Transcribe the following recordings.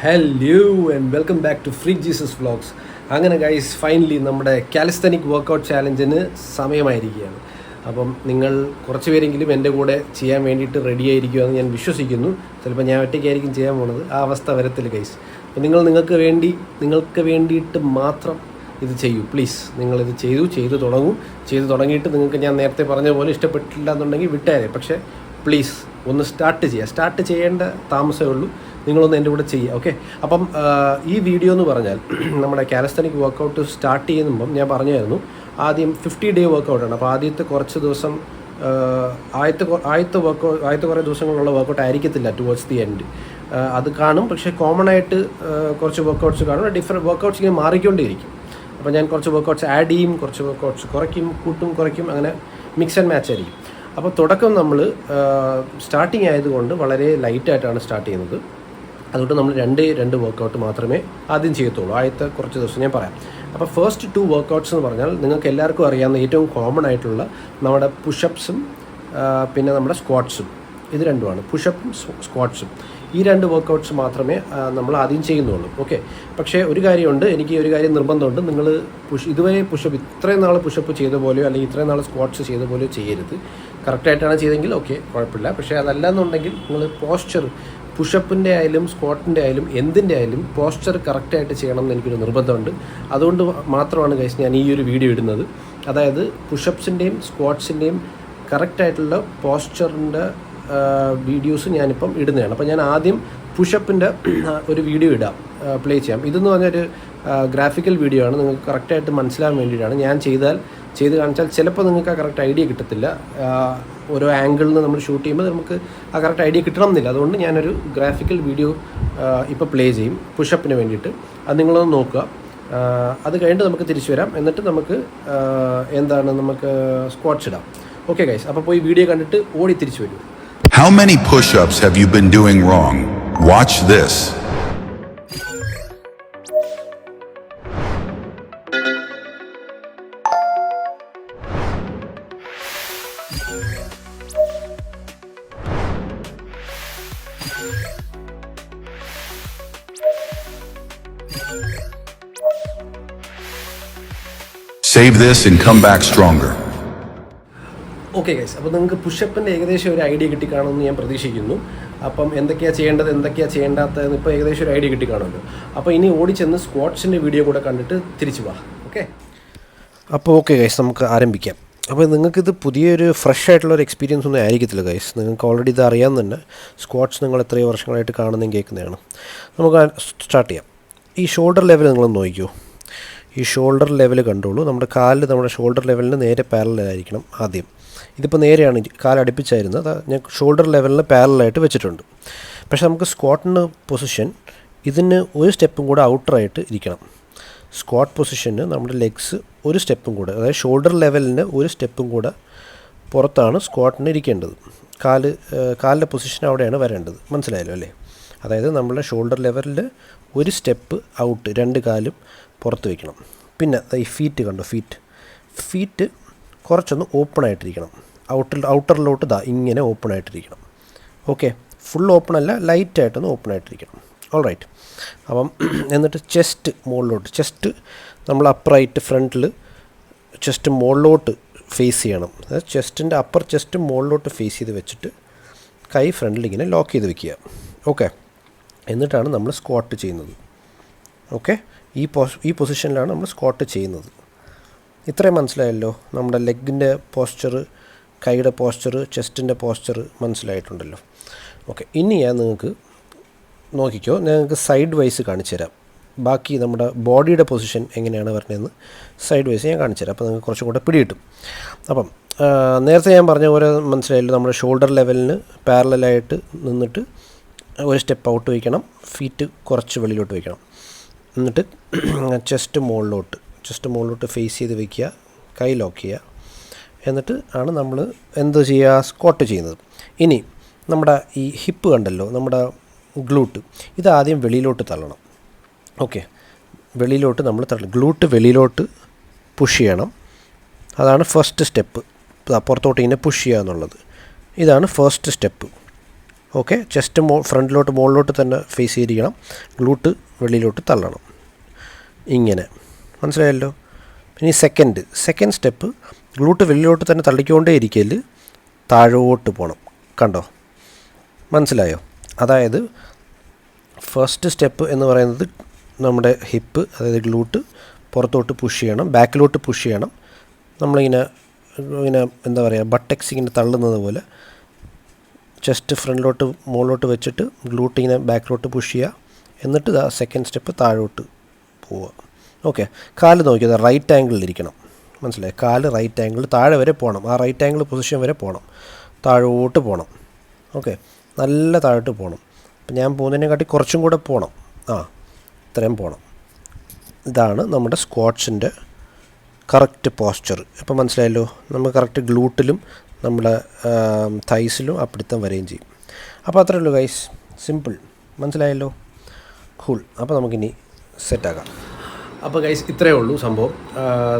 Hello and welcome back to free Jesus vlogs. അങ്ങനെ guys, finally നമ്മുടെ calisthenic workout ചാലഞ്ചിന് സമയമായിരിക്കുകയാണ്. അപ്പം നിങ്ങൾ കുറച്ച് പേരെങ്കിലും എൻ്റെ കൂടെ ചെയ്യാൻ വേണ്ടിയിട്ട് റെഡി ആയിരിക്കുമെന്ന് ഞാൻ വിശ്വസിക്കുന്നു. ചിലപ്പോൾ ഞാൻ ഒറ്റയ്ക്കായിരിക്കും ചെയ്യാൻ പോകുന്നത്. ആ അവസ്ഥ വരത്തില്ല ഗൈസ്. അപ്പം നിങ്ങൾക്ക് വേണ്ടിയിട്ട് മാത്രം ഇത് ചെയ്യൂ പ്ലീസ്. നിങ്ങളിത് ചെയ്തു തുടങ്ങിയിട്ട് നിങ്ങൾക്ക് ഞാൻ നേരത്തെ പറഞ്ഞ പോലെ ഇഷ്ടപ്പെട്ടില്ല എന്നുണ്ടെങ്കിൽ വിട്ടേരെ. പക്ഷേ പ്ലീസ് ഒന്ന് സ്റ്റാർട്ട് ചെയ്യേണ്ട താമസമേ ഉള്ളൂ. നിങ്ങളൊന്ന് എൻ്റെ കൂടെ ചെയ്യുക, ഓക്കെ? അപ്പം ഈ വീഡിയോ എന്ന് പറഞ്ഞാൽ നമ്മുടെ കാലിസ്തനിക് വർക്കൗട്ട് സ്റ്റാർട്ട് ചെയ്യുമ്പം ഞാൻ പറഞ്ഞായിരുന്നു ആദ്യം 50 ഡേ വർക്കൗട്ടാണ്. അപ്പോൾ ആദ്യത്തെ കുറച്ച് ദിവസം ആദ്യത്തെ കുറേ ദിവസങ്ങളുള്ള വർക്കൗട്ട് ആയിരിക്കത്തില്ല ടുവേർഡ്സ് ദി എൻഡ്. അത് കാണും, പക്ഷേ കോമൺ ആയിട്ട് കുറച്ച് വർക്കൗട്ട്സ് കാണും. ഡിഫറെൻറ്റ് വർക്കൗട്ട്സ് ഇങ്ങനെ മാറിക്കൊണ്ടേയിരിക്കും. അപ്പോൾ ഞാൻ കുറച്ച് വർക്കൗട്ട്സ് ആഡ് ചെയ്യും, കുറച്ച് വർക്കൗട്ട്സ് കുറയ്ക്കും, അങ്ങനെ മിക്സ് ആൻഡ് മാച്ച് ആയിരിക്കും. അപ്പോൾ തുടക്കം നമ്മൾ സ്റ്റാർട്ടിങ് ആയതുകൊണ്ട് വളരെ ലൈറ്റായിട്ടാണ് സ്റ്റാർട്ട് ചെയ്യുന്നത്. അതുകൊണ്ട് നമ്മൾ രണ്ട് വർക്കൗട്ട് മാത്രമേ ആദ്യം ചെയ്യത്തുള്ളൂ. ആദ്യത്തെ കുറച്ച് ദിവസം ഞാൻ പറയാം. അപ്പോൾ ഫസ്റ്റ് 2 വർക്കൗട്ട്സ് എന്ന് പറഞ്ഞാൽ നിങ്ങൾക്ക് എല്ലാവർക്കും അറിയാവുന്ന ഏറ്റവും കോമൺ ആയിട്ടുള്ള നമ്മുടെ പുഷപ്സും പിന്നെ നമ്മുടെ സ്ക്വാട്ട്സും. ഇത് രണ്ടുമാണ്, പുഷപ്പും സ്ക്വാട്ട്സും. ഈ 2 വർക്കൗട്ട്സ് മാത്രമേ നമ്മൾ ആദ്യം ചെയ്യുന്നുള്ളൂ, ഓക്കെ? പക്ഷേ ഒരു കാര്യമുണ്ട്, എനിക്ക് ഒരു കാര്യം നിർബന്ധമുണ്ട്. നിങ്ങൾ ഇതുവരെ ഇത്രയും നാൾ പുഷപ്പ് ചെയ്ത പോലെയോ അല്ലെങ്കിൽ ഇത്രയും നാൾ സ്ക്വാട്ട്സ് ചെയ്ത പോലെയോ ചെയ്യരുത്. കറക്റ്റായിട്ടാണ് ചെയ്തെങ്കിൽ ഓക്കെ, കുഴപ്പമില്ല. പക്ഷേ അതല്ല എന്നുണ്ടെങ്കിൽ നിങ്ങൾ പോസ്ചർ, പുഷപ്പിൻ്റെ ആയാലും സ്ക്വാട്ടിൻ്റെ ആയാലും എന്തിൻ്റെ ആയാലും പോസ്ചർ കറക്റ്റായിട്ട് ചെയ്യണം എന്ന് എനിക്കൊരു നിർബന്ധമുണ്ട്. അതുകൊണ്ട് മാത്രമാണ് ഗൈസ് ഞാൻ ഈ ഒരു വീഡിയോ ഇടുന്നത്. അതായത് പുഷപ്സിൻ്റെയും സ്ക്വാട്ട്സിൻ്റെയും കറക്റ്റായിട്ടുള്ള പോസ്ചറിൻ്റെ വീഡിയോസ് ഞാനിപ്പം ഇടുന്നതാണ്. അപ്പോൾ ഞാൻ ആദ്യം പുഷപ്പിൻ്റെ ഒരു വീഡിയോ പ്ലേ ചെയ്യാം. ഇതെന്ന് പറഞ്ഞൊരു ഗ്രാഫിക്കൽ വീഡിയോ ആണ്, നിങ്ങൾക്ക് കറക്റ്റായിട്ട് മനസ്സിലാകാൻ വേണ്ടിയിട്ടാണ്. ഞാൻ ചെയ്ത് കാണിച്ചാൽ ചിലപ്പോൾ നിങ്ങൾക്ക് ആ കറക്റ്റ് ഐഡിയ കിട്ടത്തില്ല. ഓരോ ആംഗിളിൽ നിന്ന് നമ്മൾ ഷൂട്ട് ചെയ്യുമ്പോൾ നമുക്ക് ആ കറക്റ്റ് ഐഡിയ കിട്ടണമെന്നില്ല. അതുകൊണ്ട് ഞാനൊരു ഗ്രാഫിക്കൽ വീഡിയോ ഇപ്പോൾ പ്ലേ ചെയ്യും പുഷപ്പിന് വേണ്ടിയിട്ട്. അത് നിങ്ങളൊന്ന് നോക്കുക. അത് കഴിഞ്ഞിട്ട് നമുക്ക് തിരിച്ചു വരാം. എന്നിട്ട് നമുക്ക് നമുക്ക് സ്ക്വാട്ട്സ് ഇടാം, ഓക്കെ ഗൈസ്? അപ്പോൾ പോയി വീഡിയോ കണ്ടിട്ട് ഓടി തിരിച്ചു വരും. How many push-ups have you been doing wrong? Watch this. Save this and come back stronger. Okay guys, അപ്പോൾ നിങ്ങൾക്ക് പുഷപ്പിൻ്റെ ഏകദേശം ഒരു ഐഡിയ കിട്ടിക്കാണുമെന്ന് ഞാൻ പ്രതീക്ഷിക്കുന്നു. അപ്പം എന്തൊക്കെയാണ് ചെയ്യേണ്ടത്, എന്തൊക്കെയാണ് ചെയ്യേണ്ടാത്തതെന്ന് ഇപ്പോൾ ഏകദേശം ഒരു ഐഡിയ കിട്ടിക്കാണുമല്ലോ. അപ്പോൾ ഇനി ഓടിച്ചെന്ന് സ്ക്വാട്ട്സിൻ്റെ വീഡിയോ കൂടെ കണ്ടിട്ട് തിരിച്ചു പോവാം, ഓക്കെ? അപ്പോൾ ഓക്കെ ഗൈസ്, നമുക്ക് ആരംഭിക്കാം. അപ്പോൾ നിങ്ങൾക്കിത് പുതിയൊരു ഫ്രഷ് ആയിട്ടുള്ളൊരു എക്സ്പീരിയൻസ് ഒന്നും ആയിരിക്കത്തില്ല ഗൈസ്. നിങ്ങൾക്ക് ഓൾറെഡി ഇത് അറിയാമെന്ന് തന്നെ. സ്ക്വാട്ട്സ് നിങ്ങൾ എത്രയോ വർഷങ്ങളായിട്ട് കാണുന്നതും കേൾക്കുന്നതാണ്. നമുക്ക് സ്റ്റാർട്ട് ചെയ്യാം. ഈ ഷോൾഡർ ലെവൽ നിങ്ങളൊന്ന് നോക്കിക്കോ. ഈ ഷോൾഡർ ലെവൽ കണ്ടോളൂ. നമ്മുടെ കാലിൽ നമ്മുടെ ഷോൾഡർ ലെവലിന് നേരെ പാരലായിരിക്കണം ആദ്യം. ഇതിപ്പോൾ നേരെയാണ് കാലടുപ്പിച്ചായിരുന്നത്. ഞാൻ ഷോൾഡർ ലെവലിന് പാരലായിട്ട് വെച്ചിട്ടുണ്ട്. പക്ഷേ നമുക്ക് സ്ക്വാട്ടിന് പൊസിഷൻ ഇതിന് ഒരു സ്റ്റെപ്പും കൂടെ ഔട്ടറായിട്ട് ഇരിക്കണം. സ്ക്വാട്ട് പൊസിഷന് നമ്മുടെ ലെഗ്സ് ഒരു സ്റ്റെപ്പും കൂടെ, അതായത് ഷോൾഡർ ലെവലിന് ഒരു സ്റ്റെപ്പും കൂടെ പുറത്താണ് സ്ക്വാട്ടിന് ഇരിക്കേണ്ടത്. കാലിൻ്റെ പൊസിഷൻ അവിടെയാണ് വരേണ്ടത്. മനസ്സിലായല്ലോ അല്ലേ? അതായത് നമ്മുടെ ഷോൾഡർ ലെവലിൽ ഒരു സ്റ്റെപ്പ് ഔട്ട്, 2 കാലും പുറത്ത് വയ്ക്കണം. പിന്നെ ഈ ഫീറ്റ് കണ്ടോ, ഫീറ്റ് കുറച്ചൊന്ന് ഓപ്പണായിട്ടിരിക്കണം. ഔട്ടറിലോട്ട് ഇങ്ങനെ ഓപ്പണായിട്ടിരിക്കണം, ഓക്കെ? ഫുൾ ഓപ്പൺ അല്ല, ലൈറ്റായിട്ടൊന്ന് ഓപ്പണായിട്ടിരിക്കണം. All right. അപ്പം എന്നിട്ട് ചെസ്റ്റ് നമ്മൾ അപ്രൈറ്റ് ഫ്രണ്ടിൽ ചെസ്റ്റ് മുകളിലോട്ട് ഫേസ് ചെയ്യണം. അതായത് ചെസ്റ്റിൻ്റെ അപ്പർ ചെസ്റ്റ് മുകളിലോട്ട് ഫേസ് ചെയ്ത് വെച്ചിട്ട് കൈ ഫ്രണ്ടിൽ ഇങ്ങനെ ലോക്ക് ചെയ്ത് വെക്കുക, ഓക്കെ? എന്നിട്ടാണ് നമ്മൾ സ്ക്വാട്ട് ചെയ്യുന്നത്, ഓക്കെ? ഈ പൊസിഷനിലാണ് നമ്മൾ സ്ക്വാട്ട് ചെയ്യുന്നത്. ഇത്രയും മനസ്സിലായല്ലോ. നമ്മുടെ ലെഗിൻ്റെ പോസ്ചർ, കൈയുടെ പോസ്ചർ, ചെസ്റ്റിൻ്റെ പോസ്ചർ മനസ്സിലായിട്ടുണ്ടല്ലോ, ഓക്കെ? ഇനി ഞാൻ നിങ്ങൾക്ക് നോക്കിക്കോ, നിങ്ങൾക്ക് സൈഡ് വൈസ് കാണിച്ചു തരാം. ബാക്കി നമ്മുടെ ബോഡിയുടെ പൊസിഷൻ എങ്ങനെയാണ് വരണതെന്ന് സൈഡ് വൈസ് ഞാൻ കാണിച്ചു തരാം. അപ്പോൾ നിങ്ങൾക്ക് കുറച്ചും കൂടെ പിടികിട്ടും. അപ്പം നേരത്തെ ഞാൻ പറഞ്ഞ പോലെ മനസ്സിലായല്ലോ. നമ്മുടെ ഷോൾഡർ ലെവലിന് പാരലായിട്ട് നിന്നിട്ട് ഒരു സ്റ്റെപ്പ് ഔട്ട് വയ്ക്കണം, ഫീറ്റ് കുറച്ച് വെളിയിലോട്ട് വയ്ക്കണം. എന്നിട്ട് ചെസ്റ്റ് മുകളിലോട്ട് ഫേസ് ചെയ്ത് വയ്ക്കുക, കൈ ലോക്ക് ചെയ്യുക. എന്നിട്ട് ആണ് നമ്മൾ എന്ത് ചെയ്യുക, സ്ക്വാട്ട് ചെയ്യുന്നത്. ഇനി നമ്മുടെ ഈ ഹിപ്പ് കണ്ടല്ലോ, നമ്മുടെ ഗ്ലൂട്ട്, ഇതാദ്യം വെളിയിലോട്ട് തള്ളണം, ഓക്കെ? വെളിയിലോട്ട് നമ്മൾ ഗ്ലൂട്ട് വെളിയിലോട്ട് പുഷ് ചെയ്യണം. അതാണ് ഫസ്റ്റ് സ്റ്റെപ്പ്. പുറത്തോട്ട് ഇങ്ങനെ പുഷ് ചെയ്യുക എന്നുള്ളത്. ഇതാണ് ഫസ്റ്റ് സ്റ്റെപ്പ്, ഓക്കെ, ചെസ്റ്റ് ഫ്രണ്ടിലോട്ട് മുകളിലോട്ട് തന്നെ ഫേസ് ചെയ്തിരിക്കണം, ഗ്ലൂട്ട് വെളിയിലോട്ട് തള്ളണം, ഇങ്ങനെ. മനസ്സിലായല്ലോ? ഇനി സെക്കൻഡ് സ്റ്റെപ്പ്, ഗ്ലൂട്ട് വെളിയിലോട്ട് തന്നെ തള്ളിക്കൊണ്ടേ ഇരിക്കൽ, താഴോട്ട് പോകണം. കണ്ടോ? മനസ്സിലായോ? അതായത് ഫസ്റ്റ് സ്റ്റെപ്പ് എന്ന് പറയുന്നത് നമ്മുടെ ഹിപ്പ്, അതായത് ഗ്ലൂട്ട് പുറത്തോട്ട് പുഷ് ചെയ്യണം, ബാക്കിലോട്ട് പുഷ് ചെയ്യണം. നമ്മളിങ്ങനെ എന്താ പറയുക, ബട്ടക്സ് ഇങ്ങനെ തള്ളുന്നത് പോലെ ചെസ്റ്റ് ഫ്രണ്ടിലോട്ട് മുകളിലോട്ട് വെച്ചിട്ട് ഗ്ലൂട്ട് ഇങ്ങനെ ബാക്കിലോട്ട് പുഷ് ചെയ്യുക. എന്നിട്ട് സെക്കൻഡ് സ്റ്റെപ്പ് താഴോട്ട് പോവുക. ഓക്കെ, കാല് നോക്കിയത് റൈറ്റ് ആംഗിളിലിരിക്കണം. മനസ്സിലായി? കാല് റൈറ്റ് ആംഗിൾ താഴെ വരെ പോകണം, ആ റൈറ്റ് ആംഗിൾ പൊസിഷൻ വരെ പോകണം, താഴോട്ട് പോകണം. ഓക്കെ, നല്ല താഴോട്ട് പോകണം. അപ്പം ഞാൻ പോകുന്നതിനെക്കാട്ടി കുറച്ചും കൂടെ പോകണം. ഇത്രയും പോകണം. ഇതാണ് നമ്മുടെ സ്ക്വാട്സിൻ്റെ കറക്റ്റ് പോസ്ചർ. ഇപ്പം മനസ്സിലായല്ലോ? നമ്മൾ കറക്റ്റ് ഗ്ലൂട്ടിലും നമ്മുടെ തൈസിലും ആ പിടുത്തം വരികയും ചെയ്യും. അപ്പോൾ അത്രയേ ഉള്ളൂ ഗൈസ്, സിമ്പിൾ. മനസ്സിലായല്ലോ? കൂൾ. അപ്പോൾ നമുക്കിനി സെറ്റാക്കാം. അപ്പോൾ ഗൈസ് ഇത്രയേ ഉള്ളൂ സംഭവം.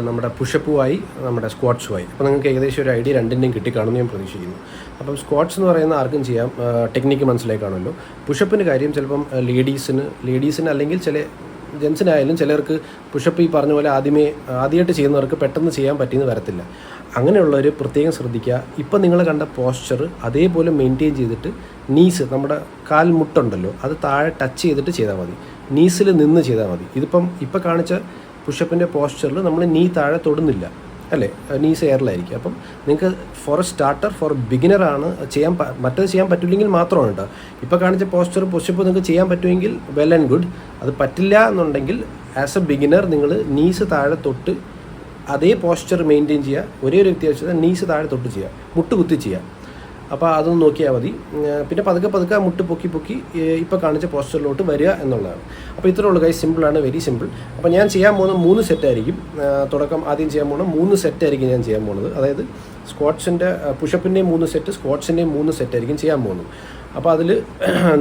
നമ്മുടെ പുഷപ്പുമായി നമ്മുടെ സ്ക്വാട്സുമായി. അപ്പോൾ നിങ്ങൾക്ക് ഏകദേശം ഒരു ഐഡിയ രണ്ടിൻ്റെയും കിട്ടിക്കാണെന്ന് ഞാൻ പ്രതീക്ഷിക്കുന്നു. അപ്പം സ്ക്വാട്സ് എന്ന് പറയുന്ന ആർക്കും ചെയ്യാം, ടെക്നിക്ക് മനസ്സിലായി കാണുമല്ലോ. പുഷപ്പിൻ്റെ കാര്യം ചിലപ്പം ലേഡീസിന് അല്ലെങ്കിൽ ചില ജെൻസിനായാലും ചിലർക്ക് പുഷപ്പ് ഈ പറഞ്ഞ പോലെ ആദ്യമായിട്ട് ചെയ്യുന്നവർക്ക് പെട്ടെന്ന് ചെയ്യാൻ പറ്റിയെന്ന് വരത്തില്ല. അങ്ങനെയുള്ളവർ പ്രത്യേകം ശ്രദ്ധിക്കുക. ഇപ്പം നിങ്ങൾ കണ്ട പോസ്ചർ അതേപോലെ മെയിൻറ്റെയിൻ ചെയ്തിട്ട് നീസ്, നമ്മുടെ കാൽ മുട്ടുണ്ടല്ലോ, അത് താഴെ ടച്ച് ചെയ്തിട്ട് ചെയ്താൽ മതി, നീസിൽ നിന്ന് ചെയ്താൽ മതി. ഇപ്പം കാണിച്ച പുഷപ്പിൻ്റെ പോസ്ചറിൽ നമ്മൾ നീ താഴെ തൊടുന്നില്ല, അല്ലേ? നീസ് എയറിലായിരിക്കും. അപ്പം നിങ്ങൾക്ക് ഫോർ എ സ്റ്റാർട്ടർ, ഫോർ ബിഗിനറാണ് മറ്റേത് ചെയ്യാൻ പറ്റില്ലെങ്കിൽ മാത്രമാണ് കേട്ടോ. ഇപ്പോൾ കാണിച്ച പുഷപ്പ് നിങ്ങൾക്ക് ചെയ്യാൻ പറ്റുമെങ്കിൽ വെൽ ആൻഡ് ഗുഡ്. അത് പറ്റില്ല എന്നുണ്ടെങ്കിൽ ആസ് എ ബിഗിനർ നിങ്ങൾ നീസ് താഴെ തൊട്ട് അതേ പോസ്ചർ മെയിൻറ്റെയിൻ ചെയ്യുക. ഒരേ ഒരു വ്യത്യാസം, നീസ് താഴെ തൊട്ട് ചെയ്യുക, മുട്ട് കുത്തി ചെയ്യുക. അപ്പോൾ അതൊന്ന് നോക്കിയാൽ മതി. പിന്നെ പതുക്കെ മുട്ട് പൊക്കി ഇപ്പോൾ കാണിച്ച പോസ്റ്ററിലോട്ട് വരിക എന്നുള്ളതാണ്. അപ്പോൾ ഇത്രയേ ഉള്ളൂ ഗൈസ്, സിമ്പിളാണ്, വെരി സിമ്പിൾ. അപ്പോൾ ഞാൻ ചെയ്യാൻ പോകുന്ന 3 സെറ്റായിരിക്കും. ആദ്യം ചെയ്യാൻ പോകുന്ന 3 സെറ്റായിരിക്കും ഞാൻ ചെയ്യാൻ പോകുന്നത്. അതായത് സ്ക്വാട്സിൻ്റെ പുഷപ്പിൻ്റെയും 3 സെറ്റ്, സ്ക്വാട്സിൻ്റെയും 3 സെറ്റായിരിക്കും ചെയ്യാൻ പോകുന്നത്. അപ്പോൾ അതിൽ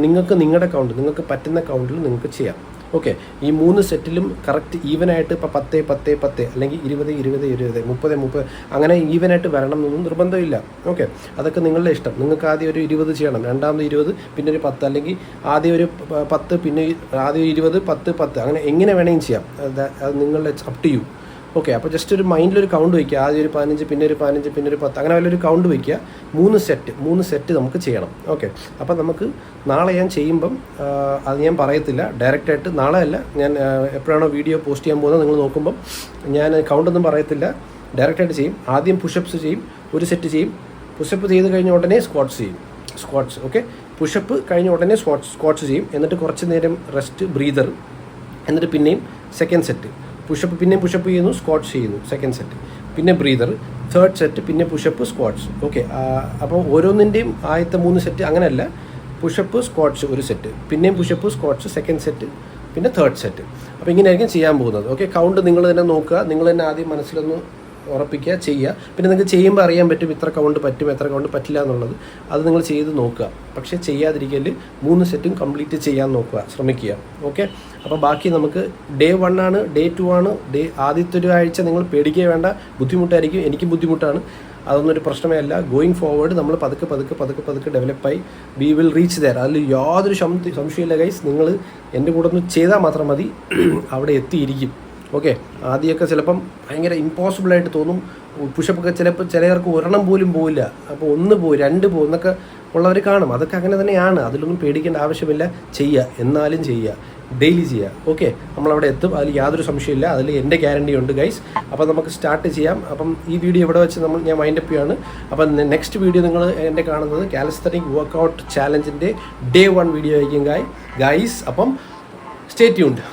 നിങ്ങൾക്ക് നിങ്ങളുടെ കൗണ്ട്, നിങ്ങൾക്ക് പറ്റുന്ന കൗണ്ടിൽ നിങ്ങൾക്ക് ചെയ്യാം. ഓക്കെ, ഈ 3 സെറ്റിലും കറക്റ്റ് ഈവനായിട്ട് ഇപ്പോൾ 10, 10, 10 അല്ലെങ്കിൽ 20, 20, 20, 30, 30 അങ്ങനെ ഈവനായിട്ട് വരണം എന്നൊന്നും നിർബന്ധമില്ല. ഓക്കെ, അതൊക്കെ നിങ്ങളുടെ ഇഷ്ടം. നിങ്ങൾക്ക് ആദ്യം ഒരു 20 ചെയ്യണം, രണ്ടാമത് 20, പിന്നെ ഒരു 10, അല്ലെങ്കിൽ ആദ്യം ഒരു 10, പിന്നെ ആദ്യം 20, 10, 10 അങ്ങനെ എങ്ങനെ വേണമെങ്കിലും ചെയ്യാം. അത് നിങ്ങളുടെ അപ് ടു യു. ഓക്കെ, അപ്പോൾ ജസ്റ്റ് ഒരു മൈൻഡിലൊരു കൗണ്ട് വയ്ക്കുക. ആദ്യം ഒരു 15, പിന്നെ ഒരു 15, പിന്നെ ഒരു 10 അങ്ങനെ വല്ലൊരു കൗണ്ട് വയ്ക്കുക. 3 സെറ്റ് നമുക്ക് ചെയ്യണം. ഓക്കെ, അപ്പോൾ നമുക്ക് നാളെ ഞാൻ ചെയ്യുമ്പം അത് ഞാൻ പറയത്തില്ല ഡയറക്റ്റായിട്ട്. നാളെ അല്ല, ഞാൻ എപ്പോഴാണോ വീഡിയോ പോസ്റ്റ് ചെയ്യാൻ പോകുന്നത് നിങ്ങൾ നോക്കുമ്പം ഞാൻ കൗണ്ടൊന്നും പറയത്തില്ല, ഡയറക്റ്റായിട്ട് ചെയ്യും. ആദ്യം പുഷപ്പ്സ് ചെയ്യും, ഒരു സെറ്റ് ചെയ്യും. പുഷപ്പ് ചെയ്ത് കഴിഞ്ഞ ഉടനെ സ്ക്വാട്സ് ചെയ്യും. ഓക്കെ, പുഷപ്പ് കഴിഞ്ഞ ഉടനെ സ്ക്വാട്സ് ചെയ്യും. എന്നിട്ട് കുറച്ച് നേരം റെസ്റ്റ്, ബ്രീതർ. എന്നിട്ട് പിന്നെയും സെക്കൻഡ് സെറ്റ് പിന്നെയും പുഷപ്പ് ചെയ്യുന്നു, സ്ക്വാട്സ് ചെയ്യുന്നു, സെക്കൻഡ് സെറ്റ്, പിന്നെ ബ്രീതർ, തേർഡ് സെറ്റ്, പിന്നെ പുഷപ്പ്, സ്ക്വാട്സ്. ഓക്കെ, അപ്പോൾ ഓരോന്നിൻ്റെയും ആദ്യത്തെ 3 സെറ്റ് അങ്ങനെയല്ല, പുഷപ്പ് സ്ക്വാട്സ് ഒരു സെറ്റ്, പിന്നെയും പുഷപ്പ് സ്ക്വാട്സ് സെക്കൻഡ് സെറ്റ്, പിന്നെ തേർഡ് സെറ്റ്. അപ്പോൾ ഇങ്ങനെയായിരിക്കും ചെയ്യാൻ പോകുന്നത്. ഓക്കെ, കൗണ്ട് നിങ്ങൾ തന്നെ നോക്കുക, നിങ്ങൾ തന്നെ ആദ്യം മനസ്സിലൊന്ന് ഉറപ്പിക്കുക, ചെയ്യുക. പിന്നെ നിങ്ങൾക്ക് ചെയ്യുമ്പോൾ അറിയാൻ പറ്റും ഇത്ര കൗണ്ട് പറ്റും, എത്ര കൗണ്ട് പറ്റില്ല എന്നുള്ളത്. അത് നിങ്ങൾ ചെയ്ത് നോക്കുക. പക്ഷേ ചെയ്യാതിരിക്കൽ 3 സെറ്റും കംപ്ലീറ്റ് ചെയ്യാൻ നോക്കുക, ശ്രമിക്കുക. ഓക്കെ, അപ്പോൾ ബാക്കി നമുക്ക് ഡേ 1 ആണ്, ഡേ 2 ആണ്. ആദ്യത്തെ ഒരു ആഴ്ച നിങ്ങൾ പേടിക്കുക വേണ്ട, ബുദ്ധിമുട്ടായിരിക്കും, എനിക്ക് ബുദ്ധിമുട്ടാണ്, അതൊന്നും ഒരു പ്രശ്നമേ അല്ല. ഗോയിങ് ഫോർവേഡ് നമ്മൾ പതുക്കെ ഡെവലപ്പായി വി വിൽ റീച്ച് ദെയർ. അതിൽ യാതൊരു സംശയമില്ല ഗൈസ്. നിങ്ങൾ എൻ്റെ കൂടെ ഒന്ന് ചെയ്താൽ മാത്രം മതി, അവിടെ എത്തിയിരിക്കും. ഓക്കെ, ആദ്യമൊക്കെ ചിലപ്പം ഭയങ്കര ഇമ്പോസിബിളായിട്ട് തോന്നും. പുഷപ്പൊക്കെ ചിലർക്ക് ഒരെണ്ണം പോലും പോവില്ല. അപ്പോൾ 1 പോകും, 2 പോകും എന്നൊക്കെ ഉള്ളവർ കാണും. അതൊക്കെ അങ്ങനെ തന്നെയാണ്, അതിലൊന്നും പേടിക്കേണ്ട ആവശ്യമില്ല. എന്നാലും ചെയ്യുക, ഡെയിലി ചെയ്യുക. ഓക്കെ, നമ്മളവിടെ എത്തും, അതിൽ യാതൊരു സംശയമില്ല, അതിൽ എൻ്റെ ഗ്യാരണ്ടി ഉണ്ട് ഗൈസ്. അപ്പോൾ നമുക്ക് സ്റ്റാർട്ട് ചെയ്യാം. അപ്പം ഈ വീഡിയോ ഇവിടെ വെച്ച് ഞാൻ വൈൻഡപ്പ് ചെയ്യാണ്. അപ്പം നെക്സ്റ്റ് വീഡിയോ നിങ്ങൾ എൻ്റെ കാണുന്നത് കാലിസ്തനിക് വർക്കൗട്ട് ചാലഞ്ചിൻ്റെ ഡേ 1 വീഡിയോ ആയിരിക്കും ഗൈസ്. അപ്പം സ്റ്റേ ട്യൂൺഡ്.